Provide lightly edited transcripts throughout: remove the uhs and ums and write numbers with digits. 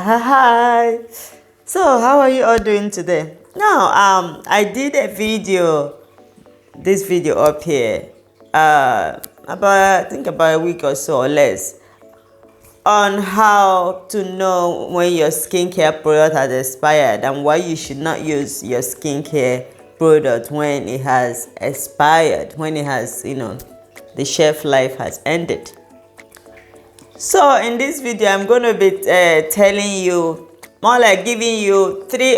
Hi. So how are you all doing today? Now, I did a video, this video up here, about a week or so or less, on how to know when your skincare product has expired and why you should not use your skincare product when it has expired, when it has, the shelf life has ended. So in this video, I'm going to be telling you, more like giving you three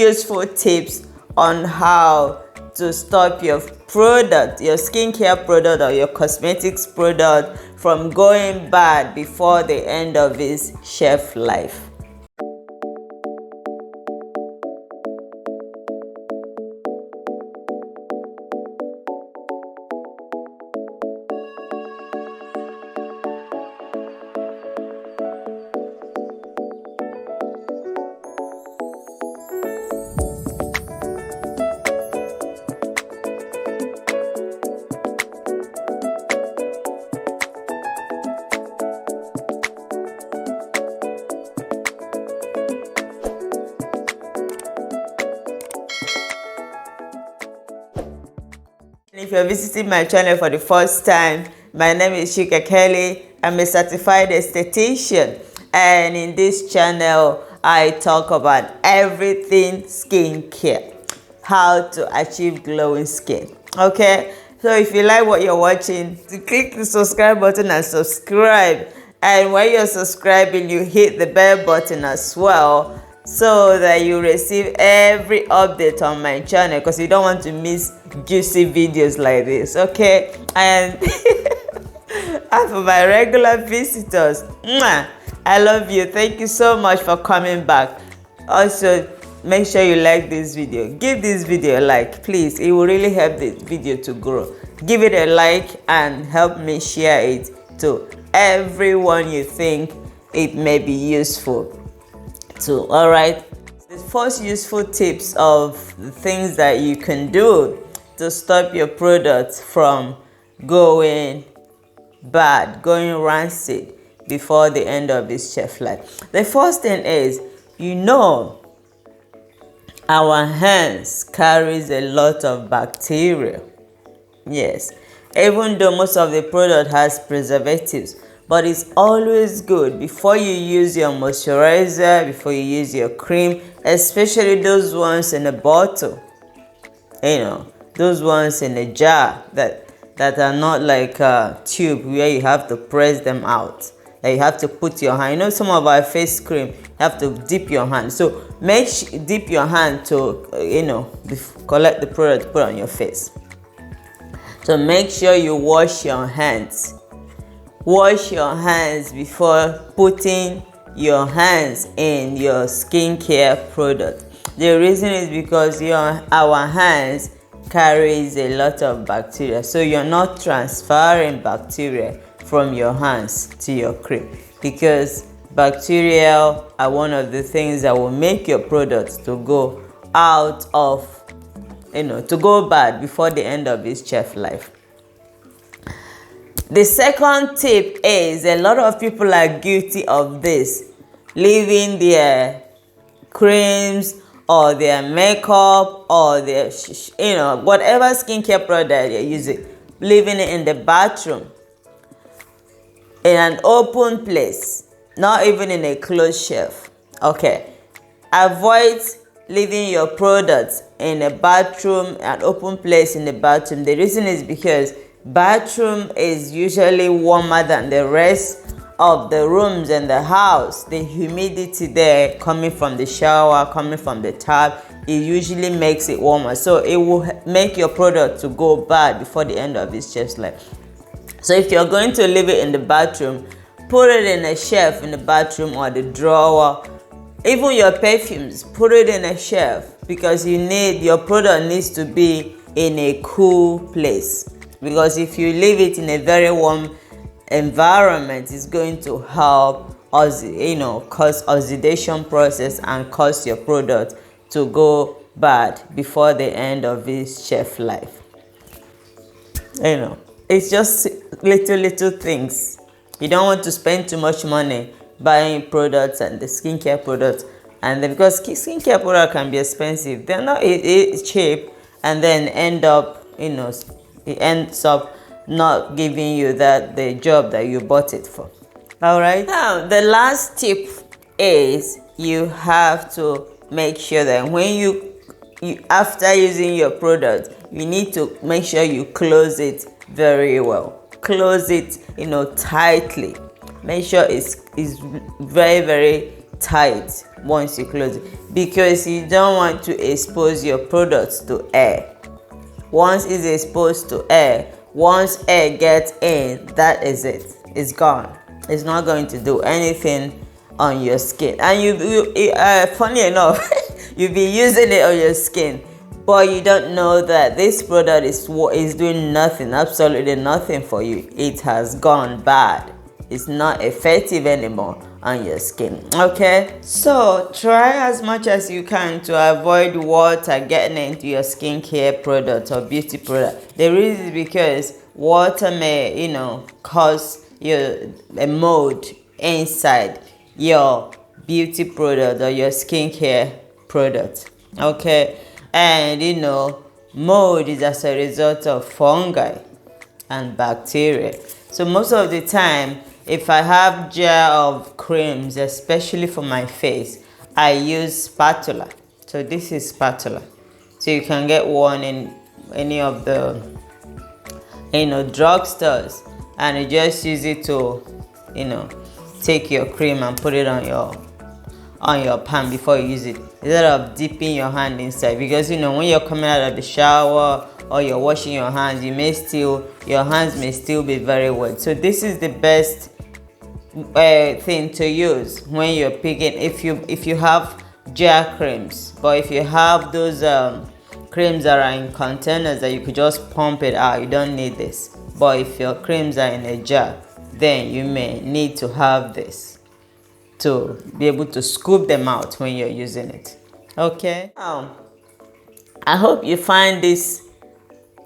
useful tips on how to stop your product, your skincare product or your cosmetics product from going bad before the end of its shelf life. If you're visiting my channel for the first time, my name is Chika Kelly. I'm a certified esthetician, and in this channel I talk about everything skincare, how to achieve glowing skin. Okay, so if you like what you're watching, click the subscribe button and subscribe, and when you're subscribing you hit the bell button as well, so that you receive every update on my channel, because you don't want to miss juicy videos like this. Okay, and and for my regular visitors, I love you. Thank you so much for coming back. Also, make sure you like this video. Give this video a like, please. It will really help the video to grow. Give it a like and help me share it to everyone you think it may be useful to. All right, the first useful tips of the things that you can do to stop your product from going bad, going rancid before the end of its shelf life. The first thing is, our hands carries a lot of bacteria. Yes, even though most of the product has preservatives, but it's always good before you use your moisturizer, before you use your cream, especially those ones in a bottle, those ones in a jar that are not like a tube where you have to press them out, that you have to put your hand. Some of our face cream, you have to dip your hand. So dip your hand to collect the product, put on your face. So make sure you wash your hands. Wash your hands before putting your hands in your skincare product. The reason is because our hands carries a lot of bacteria, so you're not transferring bacteria from your hands to your cream, because bacteria are one of the things that will make your products to go out of, to go bad before the end of its shelf life. The second tip is, a lot of people are guilty of this, leaving their creams or their makeup or their whatever skincare product they're using, leaving it in the bathroom, in an open place, not even in a closed shelf. Okay, avoid leaving your products in a bathroom, an open place in the bathroom. The reason is because bathroom is usually warmer than the rest of the rooms in the house. The humidity there coming from the shower, coming from the tap, it usually makes it warmer, so it will make your product to go bad before the end of its shelf life. So if you're going to leave it in the bathroom, put it in a shelf in the bathroom or the drawer. Even your perfumes, put it in a shelf, because your product needs to be in a cool place. Because if you leave it in a very warm environment, it's going to help us, cause oxidation process and cause your product to go bad before the end of its shelf life. It's just little things. You don't want to spend too much money buying products and the skincare products, and then because skincare product can be expensive, they're not cheap, and then end up, it ends up not giving you the job that you bought it for. All right, now the last tip is you have to make sure that when you after using your product, you need to make sure you close it very well. Close it, tightly. Make sure it's very, very tight once you close it, because you don't want to expose your products to air. Once it's exposed to air, once air gets in, that is it. It's gone. It's not going to do anything on your skin. And funny enough, you'll be using it on your skin, but you don't know that this product is doing nothing, absolutely nothing for you. It has gone bad. It's not effective anymore on your skin. Okay, so try as much as you can to avoid water getting into your skincare product or beauty product. The reason is because water may, cause a mold inside your beauty product or your skincare product. Okay, and mold is as a result of fungi and bacteria. So most of the time, if I have jar of creams, especially for my face, I use spatula. So this is spatula. So you can get one in any of the drugstores, and you just use it to take your cream and put it on your pan before you use it, instead of dipping your hand inside, because when you're coming out of the shower or you're washing your hands, your hands may still be very wet. So this is the best thing to use when you're picking, if you have jar creams. But if you have those creams that are in containers that you could just pump it out, you don't need this. But if your creams are in a jar, then you may need to have this to be able to scoop them out when you're using it. Okay, I hope you find these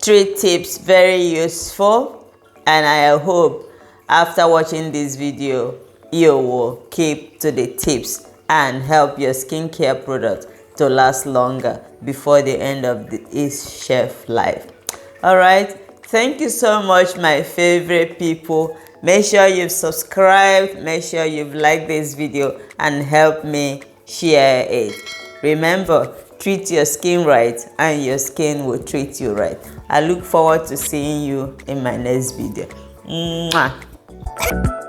3 tips very useful, and I hope after watching this video you will keep to the tips and help your skincare product to last longer before the end of its shelf life. All right, thank you so much, my favorite people. Make sure you've subscribed, make sure you've liked this video, and help me share it. Remember, treat your skin right and your skin will treat you right. I look forward to seeing you in my next video. Mwah.